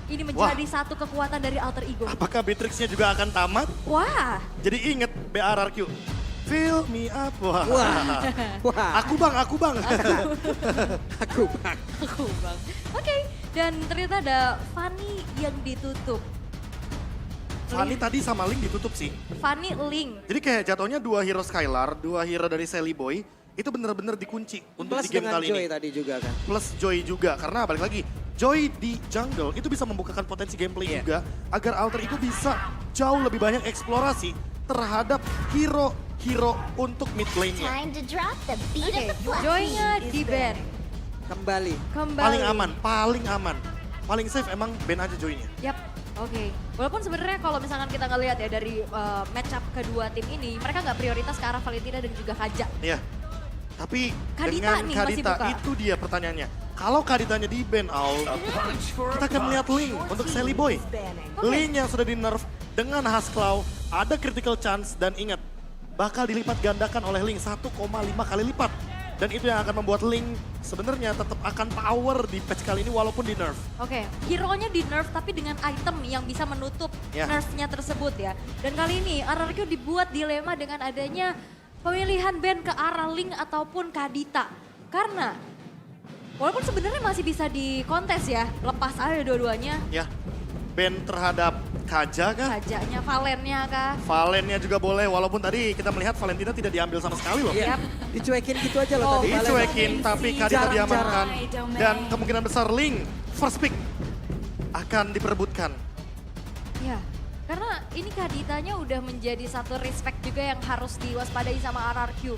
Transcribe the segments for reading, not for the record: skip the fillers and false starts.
ini menjadi satu kekuatan dari alter ego. Apakah Beatrix-nya juga akan tamat? Wah, Jadi inget BRRQ. Fill me up. Wah. Wah, Aku bang. aku bang. aku bang. Oke, dan ternyata ada Fanny yang ditutup. Fanny tadi sama Link ditutup sih. Fanny Link. Jadi kayak jatuhnya dua hero Skylar, dua hero dari Sally Boy. Itu bener-bener dikunci untuk Plus di game dengan kali Joy ini. tadi juga kan. Plus Joy juga, karena balik lagi. Joy di jungle itu bisa membukakan potensi gameplay juga. Agar Alter Ego bisa jauh lebih banyak eksplorasi terhadap hero untuk mid lane-nya. Time to drop the beat Oke, of the fluffy. Joy-nya di ban. Kembali. Kembali. Paling aman. Paling safe emang ban aja Joy-nya. Yap, oke. Walaupun sebenarnya kalau misalkan kita ngelihat ya dari match up kedua tim ini, mereka nggak prioritas ke arah Valentina dan juga Kaja. Iya. Tapi Kadita dengan nih masih Kadita buka. itu dia pertanyaannya. Kalau Kaditanya di ban out, kita akan melihat Link untuk Sally Boy. Oke. Link yang sudah di nerf dengan Hasclaw, ada critical chance dan ingat, bakal dilipat gandakan oleh Link 1,5 kali lipat. Dan itu yang akan membuat Link sebenarnya tetap akan power di patch kali ini walaupun di nerf. Oke, hero-nya di nerf tapi dengan item yang bisa menutup Ya. nerfnya tersebut ya. Dan kali ini RRQ dibuat dilema dengan adanya pemilihan ban ke arah Link ataupun Kadita. Karena walaupun sebenarnya masih bisa dikontes ya, lepas aja dua-duanya. Ya, ban terhadap Kaja kah? Kajanya, Valennya kah? Valennya juga boleh, walaupun tadi kita melihat Valentina tidak diambil sama sekali loh. Iya. Yap. Dicuekin gitu aja loh Oh, tadi. Valen. Dicuekin, tapi Kadita Jarang-jarang. diamankan. Dan kemungkinan besar Link first pick akan diperebutkan. Ya, karena ini Kaditanya udah menjadi satu respect juga yang harus diwaspadai sama RRQ.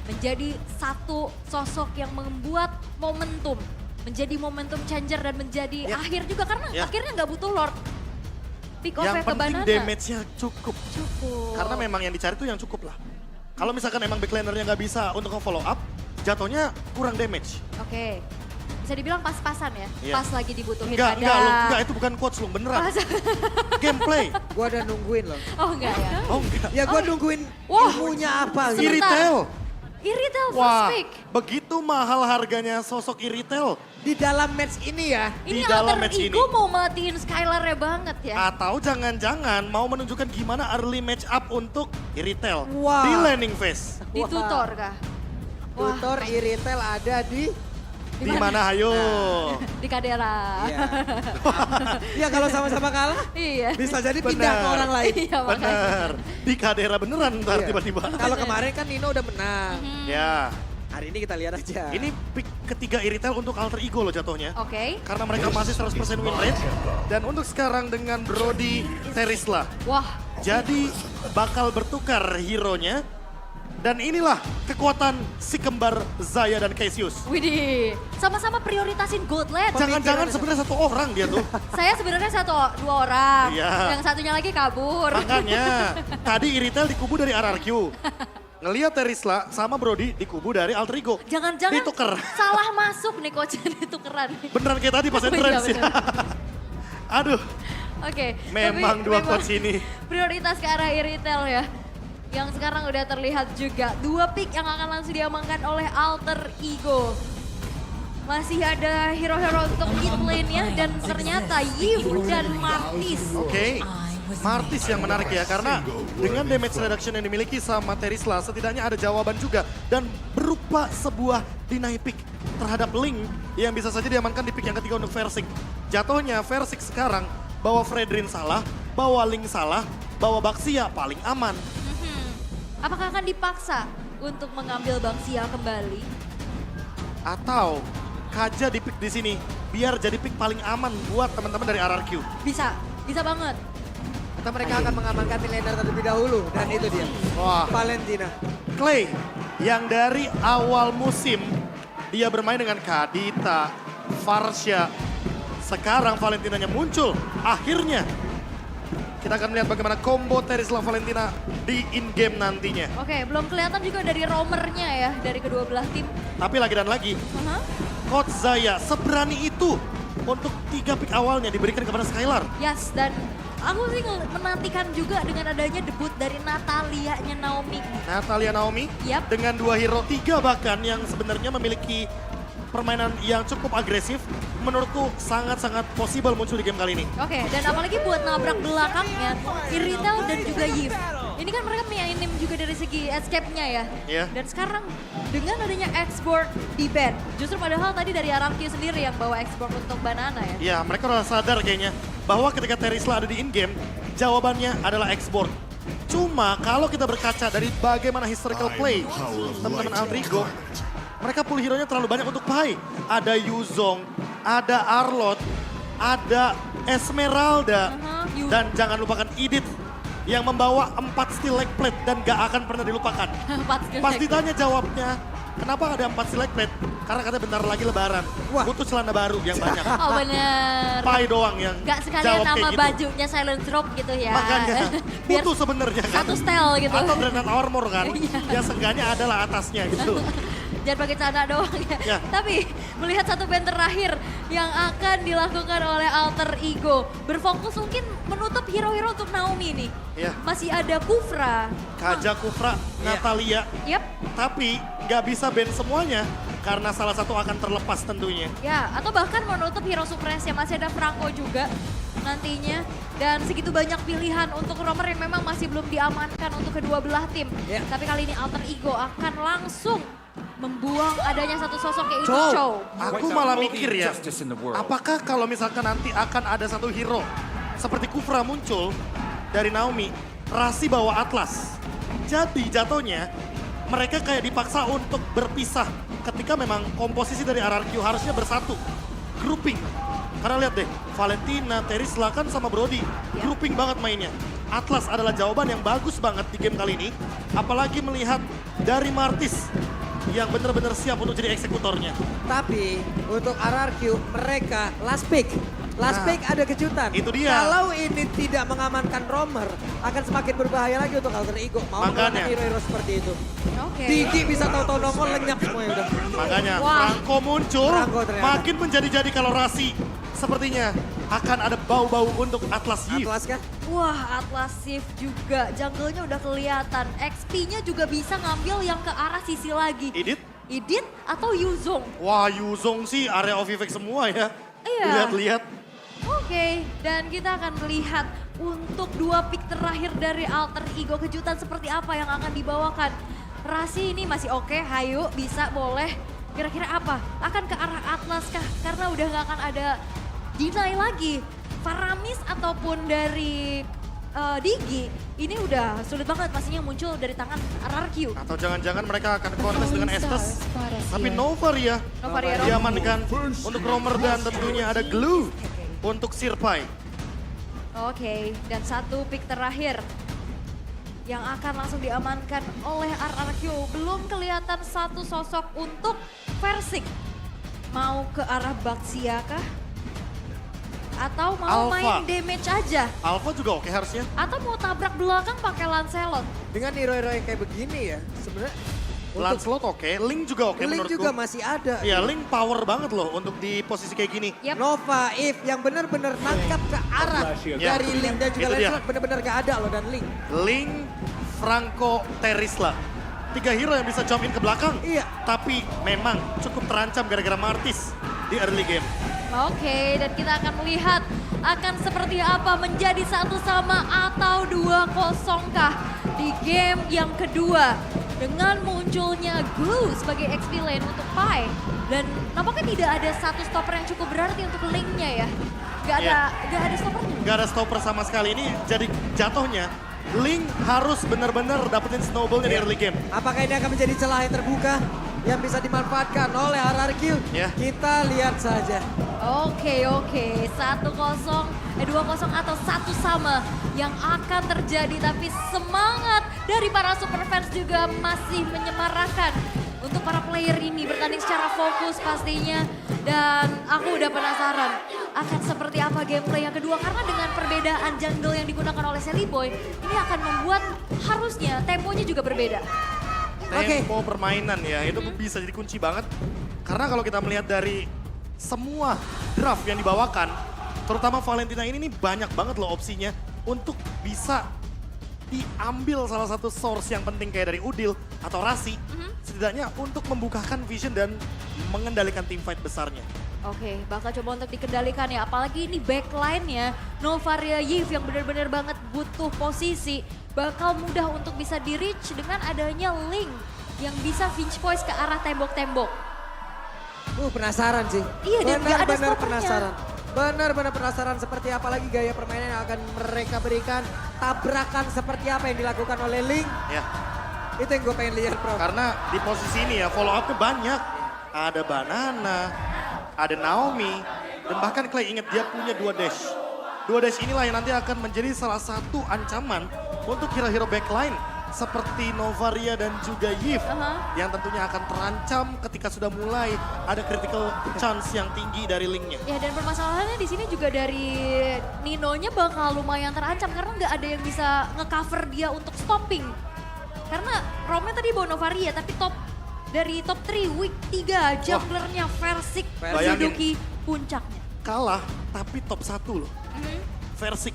Menjadi satu sosok yang membuat momentum. Menjadi momentum changer dan menjadi Ya. akhir juga karena Ya. akhirnya nggak butuh Lord. Pick off Yang ke penting Banana. damage-nya cukup. Cukup. Karena memang yang dicari tuh yang cukup lah. Kalau misalkan emang backlanernya nggak bisa untuk follow up, jatuhnya kurang damage. Oke. Bisa dibilang pas-pasan ya? Iya. Pas lagi dibutuhin Enggak, ada. itu bukan quotes lu, beneran. Pas- Gameplay. Gua udah nungguin loh. Oh enggak ya? Oh enggak. Ya gua nungguin Wah. ilmunya apa gitu. Sebentar. Iritel. Iritel first Wah, pick. begitu mahal harganya sosok Iritel. Di dalam match ini ya. Ini Di dalam alter match ego ini. mau matiin Skylar-nya banget ya. Atau jangan-jangan mau menunjukkan gimana early match up untuk Iritel. Wah. Di landing phase. Di tutor kah? Wah, Tutor Iritel ada di Di mana hayo? di Kadera. Iya. Ya kalau sama-sama kalah Iya. bisa jadi pindah ke Benar. orang lain. Iya makanya. Bener. Di Kadera beneran ntar Iya. tiba-tiba. Kalau kemarin kan Nino udah menang. Ya, Hari ini kita lihat aja. ini pick ketiga Iritel untuk alter ego loh jatuhnya. Oke. Karena mereka masih 100% win rate. Dan untuk sekarang dengan Brody Terisla. Wah, Jadi bakal bertukar hero-nya. Dan inilah kekuatan si kembar Zaya dan Cassius. widih. Sama-sama prioritasin gold lane. Jangan-jangan sebenarnya satu orang dia tuh. Saya sebenarnya dua orang. Iya. Yang satunya lagi kabur. Makanya tadi Iritel dikubu dari RRQ. Ngeliat Terisla sama Brody dikubu dari alter ego. Jangan-jangan Dituker. salah masuk nih coach ditukeran. Beneran kayak tadi pas Oh, iya, entrance ya. bener. Aduh, Oke. memang tapi dua memang coach ini. Prioritas ke arah Iritel ya. Yang sekarang udah terlihat juga. Dua pick yang akan langsung diamankan oleh alter ego. Masih ada hero-hero untuk mid lane-nya dan ternyata Yves dan Martis. Oke, Martis yang menarik ya karena dengan damage reduction yang dimiliki sama Terisla setidaknya ada jawaban juga dan berupa sebuah deny pick terhadap Link yang bisa saja diamankan di pick yang ketiga untuk Versik. Jatuhnya Versik sekarang bawa Fredrin salah, bawa Link salah, bawa Baxia paling aman. Apakah akan dipaksa untuk mengambil Bang Sia kembali? Atau Kaja di pick di sini biar jadi pick paling aman buat teman-teman dari RRQ. Bisa, bisa banget. Atau mereka akan mengamankan laner terlebih dahulu. Dan itu dia. Wah, Valentina. Clay yang dari awal musim dia bermain dengan Kadita, Farsha. Sekarang Valentinanya muncul. Akhirnya kita akan melihat bagaimana combo Terisla Valentina di in-game nantinya. Oke, belum kelihatan juga dari roamernya ya, dari kedua belah tim. Tapi lagi dan lagi, Aha. Coach Zaya seberani itu untuk 3 pick awalnya diberikan kepada Skylar. Yes, dan aku sih menantikan juga dengan adanya debut dari Natalia-nya Naomi. Natalia Naomi Yap. dengan 2 hero 3 bahkan yang sebenarnya memiliki permainan yang cukup agresif, menurutku sangat-sangat possible muncul di game kali ini. Oke, dan apalagi buat nabrak belakangnya, Irithel dan juga Yves. Ini kan mereka minim juga dari segi escape-nya ya. Iya. Dan sekarang dengan adanya export di ban, justru padahal tadi dari Ararki sendiri yang bawa export untuk Banana ya. Ya, mereka udah sadar kayaknya bahwa ketika Terisla ada di in-game, jawabannya adalah export. Cuma kalau kita berkaca dari bagaimana historical play teman-teman Altrigo, mereka pull hero-nya terlalu banyak untuk Pai. Ada Yuzong, ada Arlot, ada Esmeralda, Yu- dan jangan lupakan Edith yang membawa 4 steel leg plate dan gak akan pernah dilupakan. Empat skill Pas check. ditanya jawabnya, kenapa ada 4 steel leg plate? Karena katanya bentar lagi lebaran, Wah. butuh celana baru yang banyak. Oh bener. Pai doang yang Gak sekalian jawab kayak nama gitu. bajunya Silent Drop gitu ya. Makanya Biar butuh sebenarnya kan. satu style gitu. Atau Dreadnought Armor kan. Iya. Ya seenggaknya adalah atasnya gitu. Jangan pakai celana doang ya. Ya. Tapi melihat satu band terakhir yang akan dilakukan oleh Alter Ego. Berfokus mungkin menutup hero-hero untuk Naomi nih. Ya. Masih ada Kufra. Kaja, Kufra, Natalia. Yap. Tapi nggak bisa ban semuanya karena salah satu akan terlepas tentunya. Ya, atau bahkan menutup hero suppress yang masih ada Franco juga nantinya. Dan segitu banyak pilihan untuk romer yang memang masih belum diamankan untuk kedua belah tim. Ya. Tapi kali ini Alter Ego akan langsung membuang adanya satu sosok yaitu Chow. Chow. Aku malah mikir ya, apakah kalau misalkan nanti akan ada satu hero seperti Kufra muncul dari Naomi, Rasi bawa Atlas. Jadi jatuhnya mereka kayak dipaksa untuk berpisah ketika memang komposisi dari RRQ harusnya bersatu. Grouping. Karena lihat deh, Valentina, Terisla kan sama Brody. Grouping banget mainnya. Atlas adalah jawaban yang bagus banget di game kali ini. Apalagi melihat dari Martis yang benar-benar siap untuk jadi eksekutornya. Tapi untuk RRQ mereka last pick. Last Nah, pick ada kejutan. itu dia. Kalau ini tidak mengamankan romer, akan semakin berbahaya lagi untuk Alter Ego. Mau Makanya. melawan hero-hero seperti itu. Oke. Digi bisa tahu-tahu nongol lenyap semuanya udah. Makanya Wah. Franco muncul, Franco ternyata. makin menjadi-jadi kalau Rasi. Sepertinya akan ada bau-bau untuk Atlas Yiv. Atlas kah? Wah, Atlas Shift juga. Jungle-nya udah kelihatan. XP-nya juga bisa ngambil yang ke arah sisi lagi. Edith, Idit atau Yuzong? wah Yuzong sih area of effect semua ya. Iya. Lihat-lihat. Oke, dan kita akan melihat untuk dua pick terakhir dari Alter Ego. Kejutan seperti apa yang akan dibawakan. Rasi ini masih oke, hayu, bisa, boleh. Kira-kira apa? Akan ke arah Atlas kah? Karena udah gak akan ada deny lagi. Faramis ataupun dari Digi, ini udah sulit banget pastinya muncul dari tangan RRQ. Atau jangan-jangan mereka akan kontes dengan Estes. Tapi Iya. Novaria Novaria diamankan untuk Romer dan tentunya ada Glue untuk Sirpai. Oke, dan satu pick terakhir yang akan langsung diamankan oleh RRQ. Belum kelihatan satu sosok untuk Versik. Mau ke arah Baxia kah? Atau mau Alpha. main damage aja? Alpha juga oke harusnya. Atau mau tabrak belakang pakai Lancelot? Dengan hero-hero yang kayak begini ya, sebenarnya untuk Lancelot oke, Link juga oke Link menurutku. juga masih ada. Iya, Link power banget loh untuk di posisi kayak gini. Yap. Nova, If yang benar-benar nangkap ke arah Ya. dari Link dan juga Itu dia. Lancelot benar-benar gak ada loh dan Link. Link, Franco, Terisla. 3 hero yang bisa jump in ke belakang. Iya. Tapi memang cukup terancam gara-gara Martis di early game. Oke, dan kita akan melihat akan seperti apa menjadi 1 sama atau 2-0 kah di game yang kedua. Dengan munculnya Glue sebagai XP lane untuk Pai. Dan nampaknya tidak ada satu stopper yang cukup berarti untuk Link-nya ya. Gak ada stoppernya. Gak ada stopper sama sekali ini, jadi jatuhnya Link harus benar-benar dapetin snowballnya di early game. Apakah ini akan menjadi celah yang terbuka yang bisa dimanfaatkan oleh RRQ? Ya. Kita lihat saja. Oke, 1-0, 2-0 atau 1 sama yang akan terjadi. Tapi semangat dari para super fans juga masih menyemarakan untuk para player ini bertanding secara fokus pastinya. Dan aku udah penasaran akan seperti apa gameplay yang kedua. Karena dengan perbedaan jungle yang digunakan oleh Sally Boy, ini akan membuat harusnya temponya juga berbeda. Tempo permainan ya, itu bisa jadi kunci banget. Karena kalau kita melihat dari semua draft yang dibawakan, terutama Valentina ini nih banyak banget loh opsinya untuk bisa diambil salah satu source yang penting kayak dari Udil atau Rasi. setidaknya untuk membukakan vision dan mengendalikan tim fight besarnya. Oke, bakal coba untuk dikendalikan ya. Apalagi ini backline-nya Novaria Yiv yang benar-benar banget butuh posisi. Bakal mudah untuk bisa di-reach dengan adanya Link yang bisa pinch poise ke arah tembok-tembok. Penasaran sih. Iya, dan nggak ada Benar-benar stoppernya. penasaran. Benar-benar penasaran seperti apa lagi gaya permainan yang akan mereka berikan. Tabrakan seperti apa yang dilakukan oleh Link. Ya, Itu yang gue pengen lihat, Bro. karena di posisi ini ya follow up-nya banyak. Ada Banana, ada Naomi, dan bahkan Clay ingat dia punya 2 dash. 2 dash inilah yang nanti akan menjadi salah satu ancaman untuk hero-hero backline seperti Novaria dan juga Yiv yang tentunya akan terancam ketika sudah mulai ada critical chance yang tinggi dari Link-nya. Ya, dan permasalahannya di sini juga dari Ninonya bakal lumayan terancam karena nggak ada yang bisa nge-cover dia untuk stopping. Karena Romnya tadi bawa Novaria tapi dari top 3 week 3 junglernya Versik Bayangin. menduduki puncaknya. Kalah tapi top 1 loh, Versik.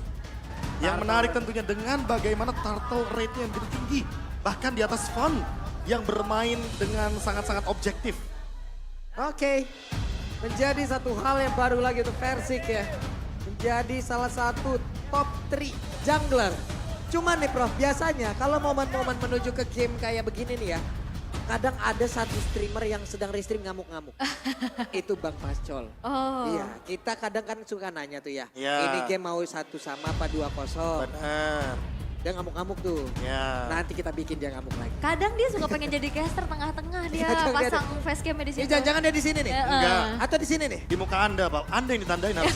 Yang menarik tentunya dengan bagaimana turtle rate-nya yang begitu tinggi. Bahkan di atas Fun yang bermain dengan sangat-sangat objektif. Oke, menjadi satu hal yang baru lagi untuk Versik ya. Menjadi salah satu top 3 jungler. Cuman nih Prof, biasanya kalau momen-momen menuju ke game kayak begini nih ya. Kadang ada satu streamer yang sedang restream ngamuk-ngamuk. Itu Bang Pascol. Oh. Iya, kita kadang kan suka nanya tuh ya. Iya. Ini game mau 1 sama apa 2-0. Benar. Dia ngamuk-ngamuk tuh. Ya. Nanti kita bikin dia ngamuk lagi. Kadang dia suka pengen jadi caster tengah-tengah dia Jangan pasang facecam di Ini situ. jangan-jangan dia di sini nih. Enggak. Atau di sini nih. Di muka Anda, Pak. Anda yang ditandain harus.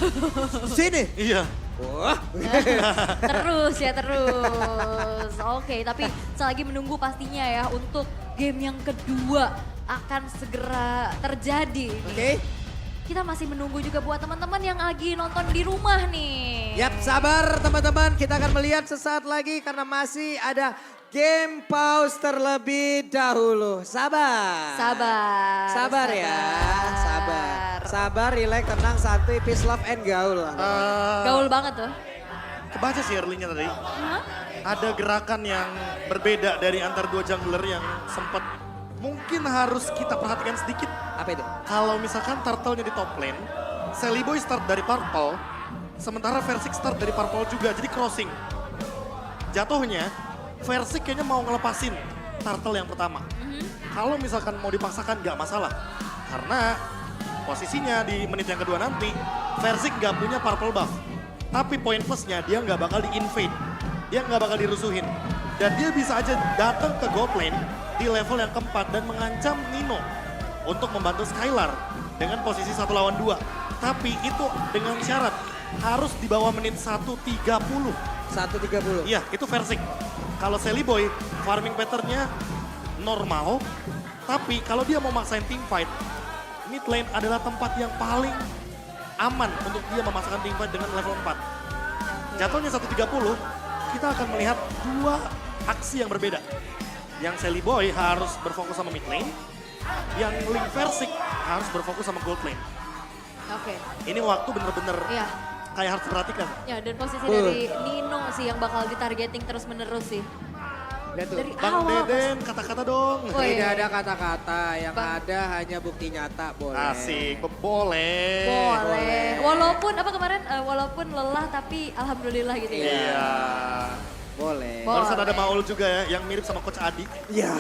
Di sini. Iya. Wah. Terus ya terus. Oke, tapi selagi menunggu pastinya ya untuk game yang kedua akan segera terjadi. Oke. Kita masih menunggu juga buat teman-teman yang lagi nonton di rumah nih. Yap, sabar teman-teman. Kita akan melihat sesaat lagi karena masih ada game pause terlebih dahulu. Sabar. Sabar. Sabar ya. Sabar. Sabar, relax, tenang, santuy, peace, love, and gaul. Gaul banget tuh. Kebaca sih early-nya tadi. Hah? Ada gerakan yang berbeda dari antar 2 jungler yang sempat mungkin harus kita perhatikan sedikit. Apa itu? Kalau misalkan turtle-nya di top lane, Sally Boy start dari purple, sementara Versik start dari purple juga, jadi crossing. Jatuhnya, Versik kayaknya mau ngelepasin turtle yang pertama. Kalau misalkan mau dipaksakan nggak masalah. Karena posisinya di menit yang kedua nanti, Versik nggak punya purple buff. Tapi poin plusnya dia nggak bakal di-invade. Dia nggak bakal dirusuhin. Dan dia bisa aja datang ke gold lane di level yang keempat dan mengancam Nino untuk membantu Skylar dengan posisi 1 lawan 2. Tapi itu dengan syarat harus di bawah menit 1.30. 1.30. Iya, itu Versik. Kalau Sally Boy, farming pattern-nya normal. Tapi kalau dia mau maksain team fight, mid lane adalah tempat yang paling aman untuk dia memasakkan team fight dengan level 4. Jatuhnya 1.30, kita akan melihat 2 aksi yang berbeda. Yang Sally Boy harus berfokus sama mid lane, yang Link Versik harus berfokus sama gold lane. Oke. Ini waktu bener-bener Iya. kayak harus diperhatikan. Ya, dan posisi dari Nino sih yang bakal ditargeting terus-menerus sih. Lihat tuh. Dari Bang awal. Deden, kata-kata dong. Oh, iya. Tidak ada kata-kata, yang Bang. ada hanya bukti nyata, boleh. Asik, boleh. Boleh. Walaupun apa kemarin, walaupun lelah tapi alhamdulillah gitu ya. Iya. Boleh. Barusan ada Boleh. Maul juga ya, yang mirip sama Coach Adi. Ya.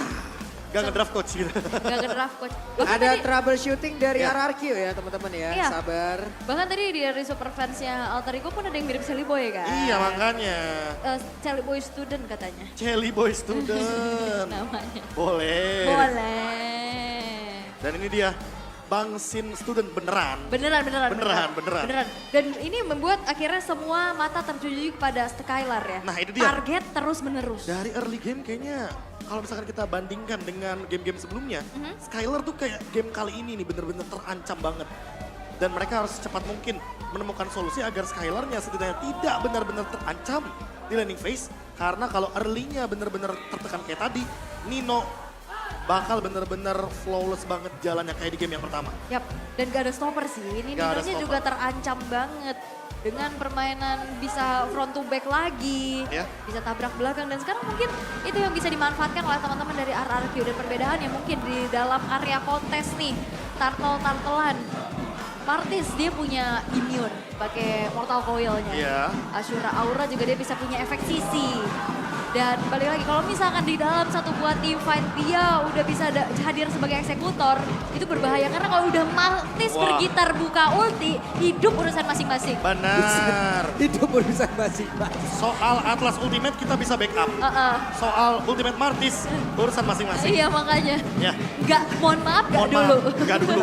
Gak ngedraft coach gitu. Gak nge-draft coach. Bahkan Ada tadi- troubleshooting dari Ya. RRQ ya teman-teman ya. Iya. Sabar. Bahkan tadi dari super fansnya Alter Ego pun ada yang mirip Sally Boy kan? Iya makanya. Sally Boy student katanya Jelly Boy student. namanya. Boleh. Boleh. Dan ini dia, Bang Sin student beneran. Beneran. Beneran. Dan ini membuat akhirnya semua mata tertuju kepada Skylar ya. Nah, itu dia. Target terus menerus. Dari early game kayaknya, kalau misalkan kita bandingkan dengan game-game sebelumnya, Skylar tuh kayak game kali ini nih bener-bener terancam banget. Dan mereka harus secepat mungkin menemukan solusi agar Skylarnya setidaknya tidak benar-benar terancam di landing phase. Karena kalau early-nya bener-bener tertekan kayak tadi, Nino bakal bener-bener flawless banget jalannya kayak di game yang pertama. Yap, dan gak ada stopper sih. Ini Gak ada Ninonya stopper. juga terancam banget. dengan permainan bisa front to back lagi, Ya. bisa tabrak belakang dan sekarang mungkin itu yang bisa dimanfaatkan oleh teman-teman dari RRQ dan perbedaannya mungkin di dalam area kontes nih, tartelan. Martis dia punya immune pakai mortal coil-nya. Iya. Ashura Aura juga dia bisa punya efek sisi. Dan balik lagi kalau misalkan di dalam satu buah team fight dia udah bisa hadir sebagai eksekutor, itu berbahaya karena kalau udah Martis Wah. bergitar buka ulti, hidup urusan masing-masing. Benar. Hidup urusan masing-masing. Soal Atlas Ultimate kita bisa backup. Soal Ultimate Martis urusan masing-masing. Iya makanya. Ya. Nggak, mohon maaf nggak Mohon dulu. maaf, nggak dulu.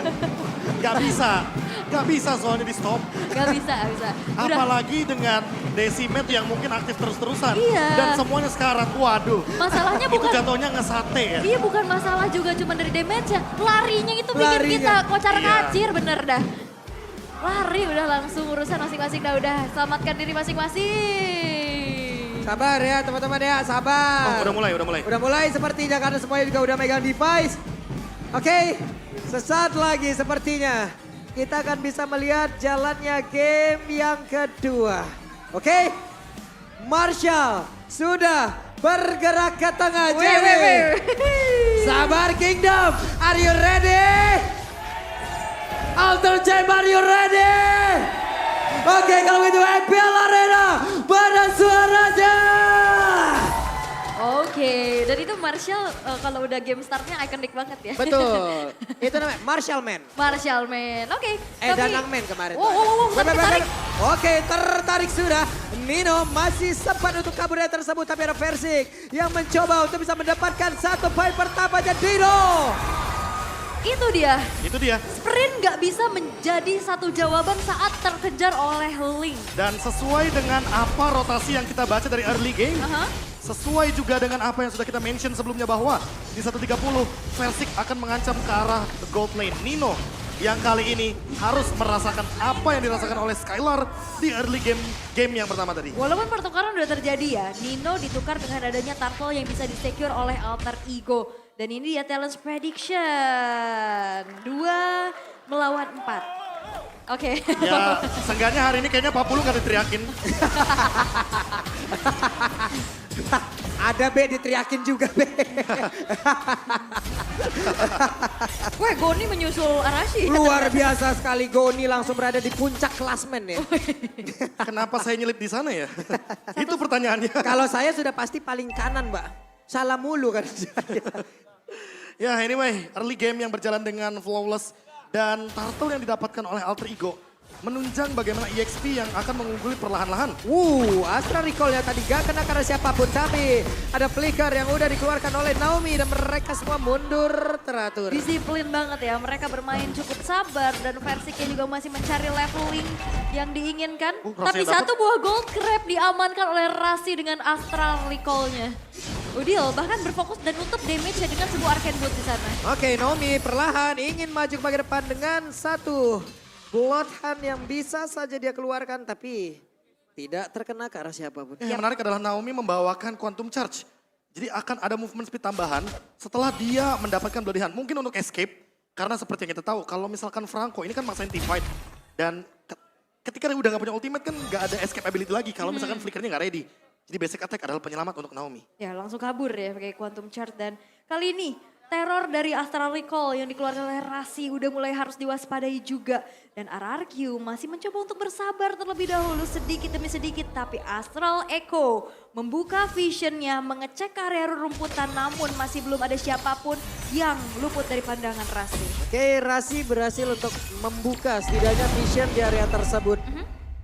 Nggak bisa soalnya di stop. Nggak bisa. Udah. Apalagi dengan Decimate yang mungkin aktif terus-terusan. Iya. Dan semuanya sekarang, waduh. Masalahnya Itu bukan jatuhnya ngesate ya. Iya bukan masalah juga cuma dari damage-nya. Larinya itu bikin Larinya. kita kocar Iya. kacir bener dah. Lari udah langsung urusan masing-masing dah udah. Selamatkan diri masing-masing. Sabar ya teman-teman ya, sabar. Oh, udah mulai. Udah mulai sepertinya karena semuanya juga udah megang device. Oke, sesaat lagi sepertinya kita akan bisa melihat jalannya game yang kedua. Oke, Marshall sudah bergerak ke tengah. JW. Sabar Kingdom, are you ready? Alter Jam, are you ready? Oke, kalau gitu FPL Arena, pada suaranya. Oke, dan itu Marshall kalau udah game startnya ikonik banget ya. Betul, itu namanya Marshall Man. Marshall Man, oke. Danang Man kemarin. Wow, tarik. Oke, tertarik sudah. Nino masih sempat untuk kabur dari tersebut, tapi ada Versik yang mencoba untuk bisa mendapatkan satu poin pertamanya Dino. Itu dia. Sprint Nggak bisa menjadi satu jawaban saat terkejar oleh Link. Dan sesuai dengan apa rotasi yang kita baca dari early game, sesuai juga dengan apa yang sudah kita mention sebelumnya bahwa di 1.30 Versik akan mengancam ke arah gold lane. Nino yang kali ini harus merasakan apa yang dirasakan oleh Skylar di early game yang pertama tadi. Walaupun pertukaran udah terjadi ya, Nino ditukar dengan adanya turtle yang bisa di-secure oleh Alter Ego. Dan ini dia Talents Prediction. 2 melawan 4. Oke. Ya, seenggaknya hari ini kayaknya Pak Pulu gak diteriakin. Ada B diteriakin juga B. Weh, Goni menyusul Arashi. Luar biasa sekali Goni langsung berada di puncak klasmen ya. Kenapa saya nyelip di sana ya? Itu pertanyaannya. Kalau saya sudah pasti paling kanan Mbak. Salah mulu kan saya. Ya anyway, early game yang berjalan dengan flawless dan turtle yang didapatkan oleh Alter Ego menunjang bagaimana EXP yang akan mengungguli perlahan-lahan. Astra Recall-nya tadi gak kena karena siapapun. Tapi ada flicker yang udah dikeluarkan oleh Naomi dan mereka semua mundur teratur. Disiplin banget ya, mereka bermain cukup sabar dan Versiknya juga masih mencari leveling yang diinginkan. Rasi Tapi yang satu buah gold crab diamankan oleh Rasi dengan Astral Recall-nya. Udil bahkan berfokus dan nutup damage-nya dengan sebuah Arcane Boot di sana. Oke, Naomi perlahan ingin maju ke depan dengan satu Bloodhound yang bisa saja dia keluarkan tapi tidak terkena ke arah siapapun. Yang menarik adalah Naomi membawakan Quantum Charge. Jadi akan ada movement speed tambahan setelah dia mendapatkan Bloody Hand. Mungkin untuk escape, karena seperti yang kita tahu kalau misalkan Franco ini kan maksain team fight. Dan ketika dia udah gak punya ultimate kan gak ada escape ability lagi kalau misalkan flickernya gak ready. Jadi basic attack adalah penyelamat untuk Naomi. Ya langsung kabur ya pakai Quantum Charge dan kali ini teror dari Astral Recall yang dikeluarkan oleh Rasi udah mulai harus diwaspadai juga. Dan RRQ masih mencoba untuk bersabar terlebih dahulu sedikit demi sedikit. Tapi Astral Echo membuka visionnya mengecek ke area rumputan namun masih belum ada siapapun yang luput dari pandangan Rasi. Oke, Rasi berhasil untuk membuka setidaknya vision di area tersebut.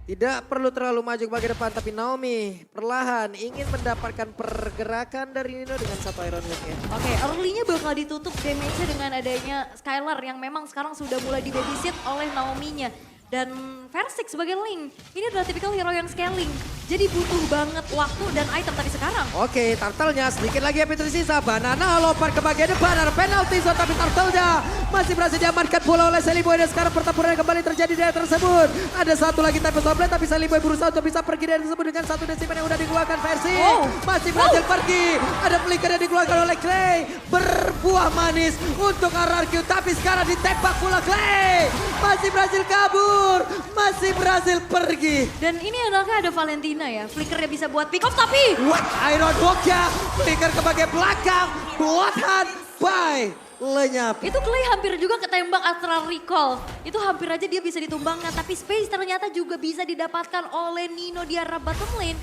Tidak perlu terlalu maju ke depan tapi Naomi perlahan ingin mendapatkan pergerakan dari Nino dengan satu Iron Hook ya. Oke, early-nya bakal ditutup damage-nya dengan adanya Skylar yang memang sekarang sudah mulai di-babysit oleh Naomi-nya. Dan Versik sebagai Link, ini adalah tipikal hero yang scaling. Jadi butuh banget waktu dan item tapi sekarang. Oke, turtle-nya sedikit lagi yang tersisa. Banana lompat ke bagian depan, ada penalti zone tapi turtle-nya masih berhasil diamankan pula oleh Sally Boy. Dan sekarang pertempuran kembali terjadi di area tersebut. Ada satu lagi type of blade tapi Sally Boy berusaha untuk bisa pergi dari tersebut dengan satu decimen yang udah dikeluarkan versi. Masih berhasil pergi. Ada flicker yang dikeluarkan oleh Clay. Berbuah manis untuk RRQ tapi sekarang ditembak pula Clay. Masih berhasil kabur, masih berhasil pergi. Dan ini adalah ada Valentina ya. Flickernya bisa buat pick off tapi... What? Iron Hook-nya flicker ke bagian belakang. Buatan by lenyap. Itu Clay hampir juga ketembak Astral Recall. Itu hampir aja dia bisa ditumbangkan. Tapi space ternyata juga bisa didapatkan oleh Nino di arah bottom lane.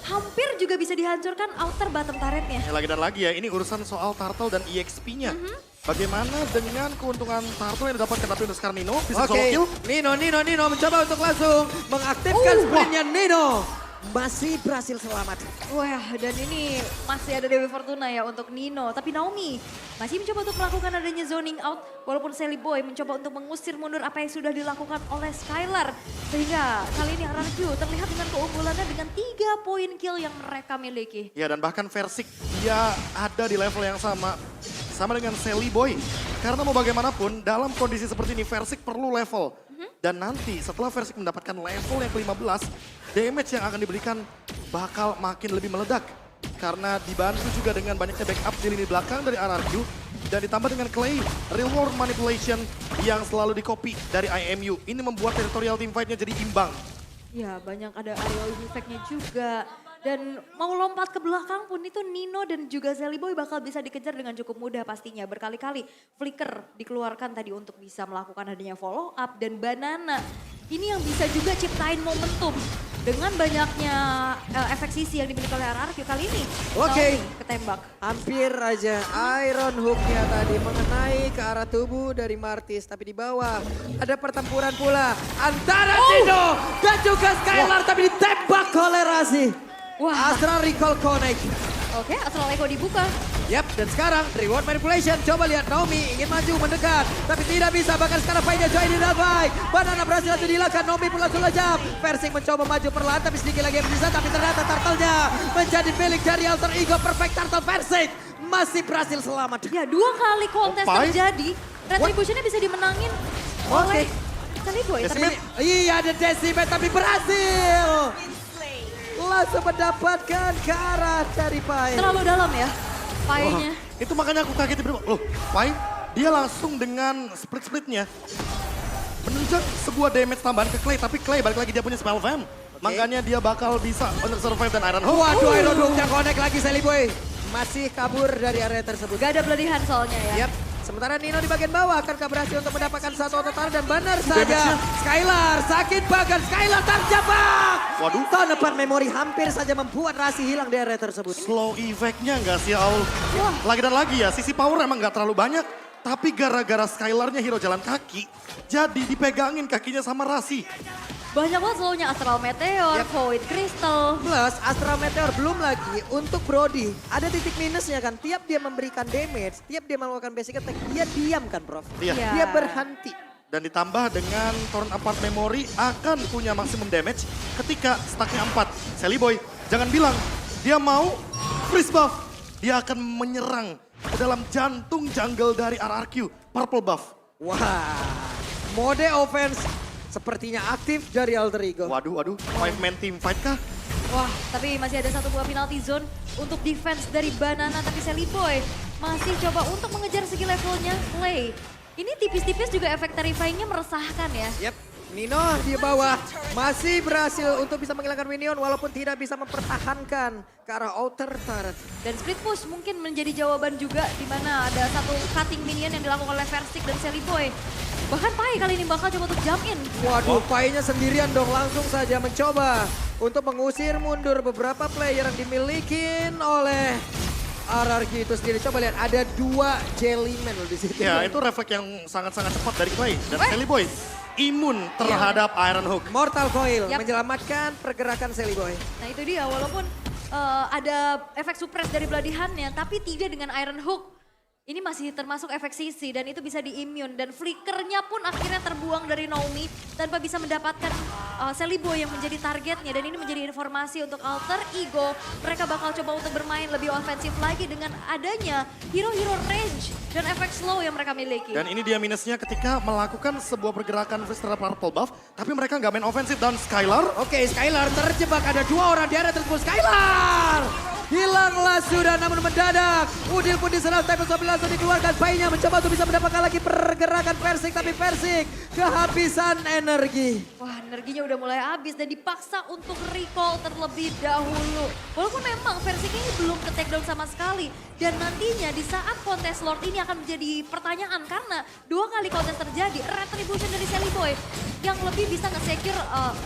Hampir juga bisa dihancurkan outer bottom turretnya. Ya, lagi dan lagi ya, ini urusan soal Turtle dan EXP-nya. Bagaimana dengan keuntungan Turtle yang didapatkan tapi untuk sekarang Nino bisa solo kill? Nino mencoba untuk langsung mengaktifkan sprintnya Nino. Masih berhasil selamat. Wah, dan ini masih ada Dewi Fortuna ya untuk Nino. Tapi Naomi masih mencoba untuk melakukan adanya zoning out. Walaupun Sally Boy mencoba untuk mengusir mundur apa yang sudah dilakukan oleh Skylar. Sehingga kali ini RRQ terlihat dengan keunggulannya dengan 3 poin kill yang mereka miliki. Ya, dan bahkan Versik dia ada di level yang sama dengan Sally Boy. Karena mau bagaimanapun dalam kondisi seperti ini Versik perlu level. Dan nanti setelah Versik mendapatkan level yang ke-15, damage yang akan diberikan bakal makin lebih meledak. Karena dibantu juga dengan banyaknya backup di lini belakang dari RRQ. Dan ditambah dengan Clay, real world manipulation yang selalu di-copy dari IMU. Ini membuat territorial teamfight-nya jadi imbang. Ya, banyak ada aerial effect-nya juga. Dan mau lompat ke belakang pun itu Nino dan juga Sally Boy bakal bisa dikejar dengan cukup mudah pastinya. Berkali-kali flicker dikeluarkan tadi untuk bisa melakukan adanya follow up dan Banana. Ini yang bisa juga ciptain momentum dengan banyaknya efek sisi yang dimiliki oleh RRQ kali ini. Oke. Naomi ketembak. Hampir aja Iron Hook-nya tadi mengenai ke arah tubuh dari Martis. Tapi di bawah ada pertempuran pula antara Nino dan juga Skylar. Tapi ditembak oleh Razi. Wah. Astral Recall Connect. Oke, Astral Echo dibuka. Yap, dan sekarang reward manipulation. Coba lihat Naomi ingin maju mendekat. Tapi tidak bisa, bahkan sekarang Fainya join di baik. Banana berhasil langsung dihilangkan, Naomi pun langsung lejap. Versing mencoba maju perlahan, tapi sedikit lagi yang bisa. Tapi ternyata turtle-nya menjadi milik dari Alter Ego. Perfect turtle Versing masih berhasil selamat. Ya, 2 kali kontes terjadi. Retribution-nya bisa dimenangin oleh Sally Boy. Iya, ada Decimate tapi berhasil. Langsung mendapatkan ke arah dari Pai. Terlalu dalam ya Pai-nya. Itu makanya aku kaget tiba-tiba. Loh, Pai dia langsung dengan split-splitnya menunjuk sebuah damage tambahan ke Clay. Tapi Clay balik lagi dia punya spell van. Makanya dia bakal bisa untuk survive dan Iron Hook. Waduh, Iron Hook yang connect lagi Sally Boy. Masih kabur dari area tersebut. Gak ada pelatihan soalnya ya. Yap. Sementara Nino di bagian bawah akankah berhasil untuk mendapatkan satu otot dan benar saja. Skylar sakit bahkan Skylar terjebak. Waduh. Tahun depan memori hampir saja membuat Rasi hilang di area tersebut. Slow effect-nya nggak sih, Aul? Lagi dan lagi ya, sisi power emang nggak terlalu banyak. Tapi gara-gara Skylar-nya hero jalan kaki, jadi dipegangin kakinya sama Rasi. Banyak banget slownya Astral Meteor, Void Crystal. Plus Astral Meteor belum lagi untuk Brody. Ada titik minusnya kan, tiap dia memberikan damage, tiap dia melakukan basic attack, dia diam kan Prof? Iya. Dia berhenti. Dan ditambah dengan Torn Apart Memory akan punya maksimum damage ketika stacknya 4. Sally Boy, jangan bilang dia mau freeze buff. Dia akan menyerang ke dalam jantung jungle dari RRQ, Purple buff. Wah, mode offense sepertinya aktif dari Alter Ego. Waduh, 5-man team fight kah? Wah, tapi masih ada satu buah penalty zone untuk defense dari Banana. Tapi Sally Boy masih coba untuk mengejar segi levelnya Clay. Ini tipis-tipis juga efek terrifying-nya meresahkan ya. Yep, Nino di bawah masih berhasil untuk bisa menghilangkan minion walaupun tidak bisa mempertahankan ke arah outer turret. Dan split push mungkin menjadi jawaban juga di mana ada satu cutting minion yang dilakukan oleh Versik dan Sally Boy. Bahkan Pai kali ini bakal coba untuk jump in. Waduh, Pai-nya sendirian dong langsung saja mencoba untuk mengusir mundur beberapa player yang dimiliki oleh RRQ itu sendiri. Coba lihat ada 2 Jellyman di situ. Ya, itu refleks yang sangat-sangat cepat dari Clay. Dan Sally Boy imun terhadap Iron Hook. Mortal Coil Yap. menyelamatkan pergerakan Sally Boy. Nah itu dia, walaupun ada efek suppress dari Bloody Hand-nya, tapi tidak dengan Iron Hook. Ini masih termasuk efek sisi dan itu bisa di-immune. Dan flickernya pun akhirnya terbuang dari Naomi tanpa bisa mendapatkan Sally Boy yang menjadi targetnya. Dan ini menjadi informasi untuk Alter Ego. Mereka bakal coba untuk bermain lebih ofensif lagi dengan adanya hero-hero range dan efek slow yang mereka miliki. Dan ini dia minusnya ketika melakukan sebuah pergerakan setelah purple buff, tapi mereka nggak main ofensif. Dan Skylar, Oke, Skylar terjebak, ada 2 orang di area tersebut. Skylar! Hilanglah sudah, namun mendadak. Udil pun diserang, tapi langsung dikeluarkan. Bayinya mencoba untuk bisa mendapatkan lagi pergerakan Versik, tapi Versik kehabisan energi. Wah, energinya udah mulai habis dan dipaksa untuk recall terlebih dahulu. Walaupun memang Versik ini belum ke take down sama sekali. Dan nantinya di saat kontes Lord ini akan menjadi pertanyaan karena 2 kali kontes terjadi. Retribution dari Sally Boy yang lebih bisa nge-secure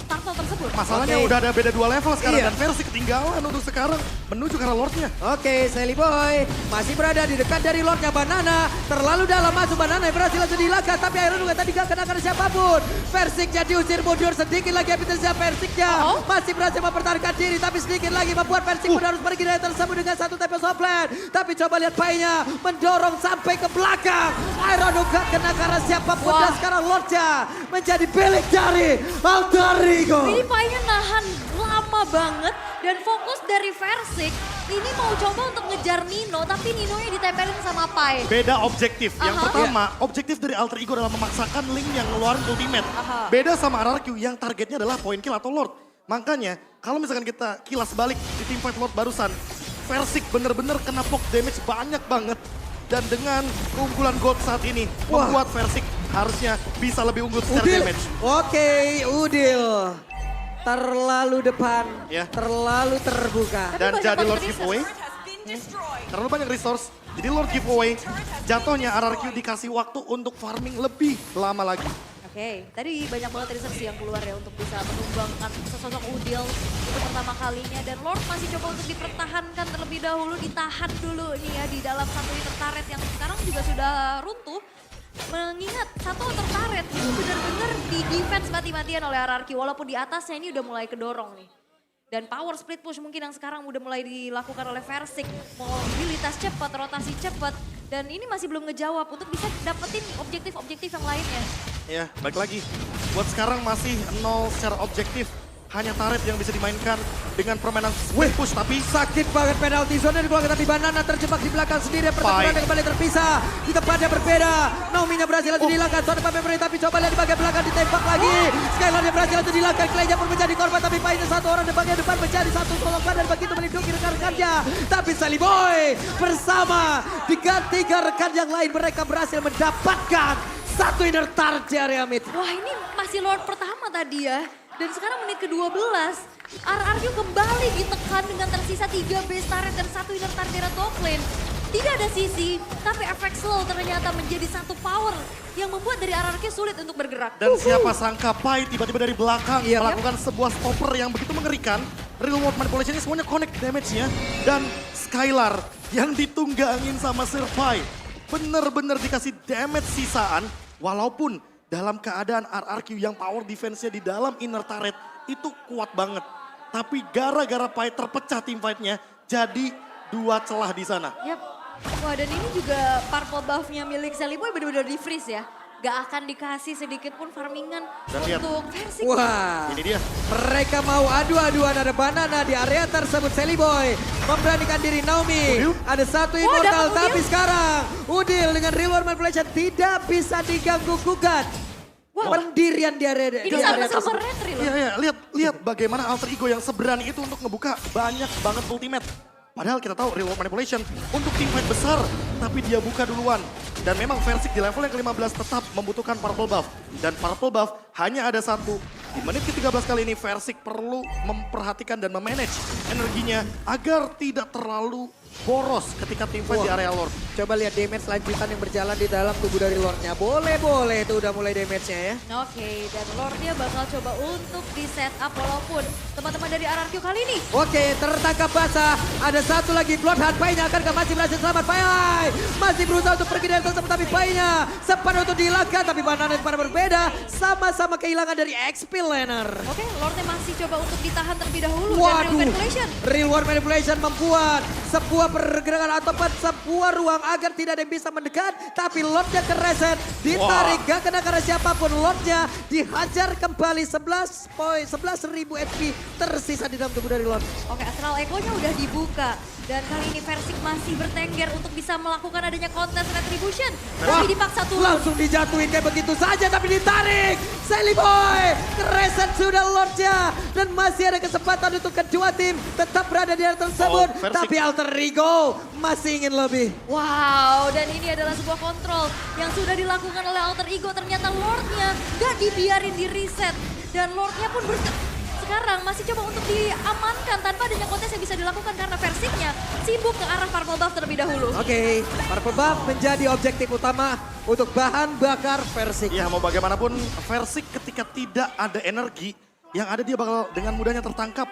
turtle tersebut. masalahnya Oke. udah ada beda 2 level sekarang. Iya. Dan versi ketinggalan untuk sekarang menuju ke arah Lordnya. Oke, Sally Boy masih berada di dekat dari Lordnya. Banana terlalu dalam masuk. Banana yang berhasil langsung dilakukan, tapi akhirnya juga tadi gak kenakan siapapun. Versiknya diusir mundur, sedikit lagi epitasnya Versiknya masih berhasil mempertahankan diri, tapi sedikit lagi membuat Versik pun harus pergi dari tersebut dengan 1 TP Soplan. Tapi coba lihat Painya mendorong sampai ke belakang. Iron gak kena karena siapapun. Dan sekarang Lordnya menjadi milik dari Alter Ego. Ini Painya nahan lama banget dan fokus dari Versik. Ini mau coba untuk ngejar Nino, tapi Ninonya ditempelin sama Pai. Beda objektif. Yang Aha. pertama, objektif dari Alter Ego adalah memaksakan Link yang ngeluarin ultimate. Aha. Beda sama RRQ yang targetnya adalah point kill atau Lord. Makanya, kalau misalkan kita kilas balik di teamfight Lord barusan, Versik bener-bener kena poke damage banyak banget. Dan dengan keunggulan gold saat ini, Wah. membuat Versik harusnya bisa lebih unggul secara Udil. damage. Oke, Udil. Terlalu depan, Ya. terlalu terbuka. Dan banyak jadi banget Lord resource. giveaway, terlalu banyak resource. Jadi Lord giveaway, jatuhnya RRQ dikasih waktu untuk farming lebih lama lagi. Oke, tadi banyak banget research yang keluar ya untuk bisa menumbangkan sesosok Udil untuk pertama kalinya. Dan Lord masih coba untuk dipertahankan terlebih dahulu, ditahan dulu nih ya di dalam satu inner turret yang sekarang juga sudah runtuh. Mengingat satu outer turret itu benar-benar di defense mati-matian oleh RRQ. Walaupun di atasnya ini udah mulai kedorong nih. Dan power split push mungkin yang sekarang udah mulai dilakukan oleh Versik. Mobilitas cepat, rotasi cepat. Dan ini masih belum ngejawab untuk bisa dapetin objektif-objektif yang lainnya. Ya, balik lagi. Buat sekarang masih 0 secara objektif. Hanya turret yang bisa dimainkan dengan permainan split push, tapi Sakit banget penalti zone dikeluarkan, tapi Banana terjebak di belakang sendiri. Pertempuran yang kembali terpisah. Di tempatnya berbeda. Naomi-nya berhasil langsung dilakukan. Zone Pemberin, tapi coba lihat di bagian belakang ditembak lagi. Skylar yang berhasil langsung dilakukan. Claynya pun menjadi korban, tapi Painya 1 orang di bagian depan menjadi 1 solokan dan begitu melindungi rekan-rekannya. Tapi Sally Boy bersama dengan 3 rekan yang lain mereka berhasil mendapatkan 1 inner turret di area mid. Wah, ini masih Lord pertama tadi ya. Dan sekarang menit ke-12, RRQ kembali ditekan dengan tersisa 3 base turret dan 1 inner turret dari top lane. Tidak ada sisi, tapi efek slow ternyata menjadi satu power yang membuat dari RRQ sulit untuk bergerak. dan siapa sangka Pai tiba-tiba dari belakang Iya. melakukan sebuah stopper yang begitu mengerikan. Real world manipulation ini semuanya connect damage-nya. Dan Skylar yang ditunggangin sama Sir Pai bener-bener dikasih damage sisaan. Walaupun dalam keadaan RRQ yang power defense-nya di dalam inner turret itu kuat banget. Tapi gara-gara Pai terpecah team fight-nya, jadi 2 celah di sana. Yap. Wah, dan ini juga purple buff-nya milik Sally Boy benar-benar di-freeze ya. Gak akan dikasih sedikit pun farmingan Dan lihat. untuk Versik. Wah. Ini dia. Mereka mau adu-aduan, ada Banana di area tersebut. Sally Boy memberanikan diri. Naomi Udil. ada 1 Oh, immortal, dapat tapi Udil. sekarang Udil dengan real world manipulation tidak bisa diganggu gugat. Wah, Pendirian di area ini sama-sama retri loh. Iya, iya, lihat bagaimana Alter Ego yang seberani itu untuk ngebuka banyak banget ultimate. Padahal kita tahu real world manipulation untuk team fight besar, tapi dia buka duluan. Dan memang Versik di level yang ke-15 tetap membutuhkan purple buff. Dan purple buff hanya ada 1. Di menit ke-13 kali ini Versik perlu memperhatikan dan memanage energinya agar tidak terlalu boros ketika team fight di Wah. area Lord. Coba lihat damage lanjutan yang berjalan di dalam tubuh dari Lordnya. Boleh itu udah mulai damage-nya ya. Oke, dan Lordnya bakal coba untuk di setup walaupun teman-teman dari RRQ kali ini. Oke, tertangkap basah. Ada 1 lagi Bloodhound. Painya akankah masih berhasil selamat? Pai masih berusaha untuk pergi dari tersebut, tapi Painya sempat untuk dilakukan. Tapi Banana pada berbeda. Sama-sama kehilangan dari XP Milenar. Oke, Lordnya masih coba untuk ditahan terlebih dahulu. Dan Waduh, Real Manipulation. Real World Manipulation membuat sebuah pergerakan ataupun sebuah ruang agar tidak ada yang bisa mendekat. Tapi Lordnya kereset, ditarik, gak kena karena siapapun. Lordnya dihajar kembali 11.000 HP tersisa di dalam tubuh dari Lord. Oke, Astral Echo-nya udah dibuka. Dan kali ini Versik masih bertengger untuk bisa melakukan adanya kontes Retribution. Tapi dipaksa turun. Langsung dijatuhin kayak begitu saja tapi ditarik. Sally Boy kereset sudah Lordnya. Dan masih ada kesempatan untuk kedua tim tetap berada di area tersebut. Versik. Tapi Alter Ego masih ingin lebih. Wow, dan ini adalah sebuah kontrol yang sudah dilakukan oleh Alter Ego. Ternyata Lordnya gak dibiarin di reset. Dan Lordnya pun sekarang masih coba untuk diamankan tanpa adanya kontes yang bisa dilakukan karena Versiknya sibuk ke arah Purple Buff terlebih dahulu. Oke, Purple Buff menjadi objektif utama untuk bahan bakar Versik. Ya mau bagaimanapun Versik ketika tidak ada energi, yang ada dia bakal dengan mudahnya tertangkap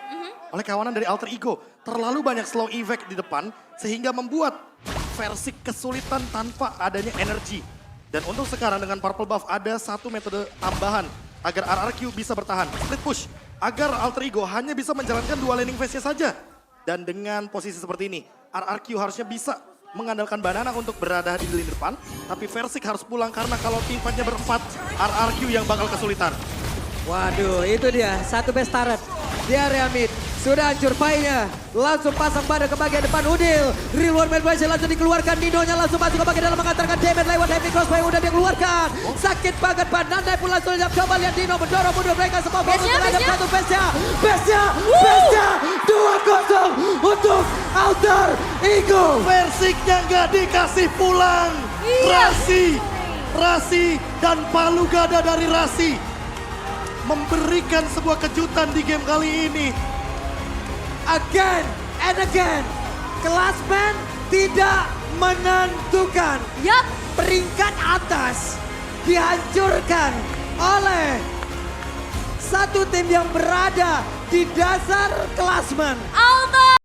oleh kawanan dari Alter Ego. Terlalu banyak slow effect di depan sehingga membuat Versik kesulitan tanpa adanya energi. Dan untuk sekarang dengan Purple Buff ada satu metode tambahan agar RRQ bisa bertahan. Split push agar Alter Ego hanya bisa menjalankan dua laning phase-nya saja. Dan dengan posisi seperti ini, RRQ harusnya bisa mengandalkan Banana untuk berada di lini depan. Tapi Versik harus pulang karena kalau tim fight-nya berempat, RRQ yang bakal kesulitan. Waduh, itu dia satu best turret di area mid. Sudah hancur fight-nya. Langsung pasang pada ke bagian depan Udil. Real World Manipulation langsung dikeluarkan. Nino-nya langsung masuk ke bagian dalam mengantarkan damage lewat heavy crossbow udah dia keluarkan. Sakit banget Pak. Nandai pun langsung coba lihat Nino mendorong mundur mereka semua. Terhadap satu base-nya. Base-nya 2-0 untuk Alter Ego. Versiknya nggak dikasih pulang. Iya. Rasi dan palu gada dari Rasi memberikan sebuah kejutan di game kali ini. Again and again, Classman tidak menentukan. Yap. Peringkat atas dihancurkan oleh satu tim yang berada di dasar Classman. Alter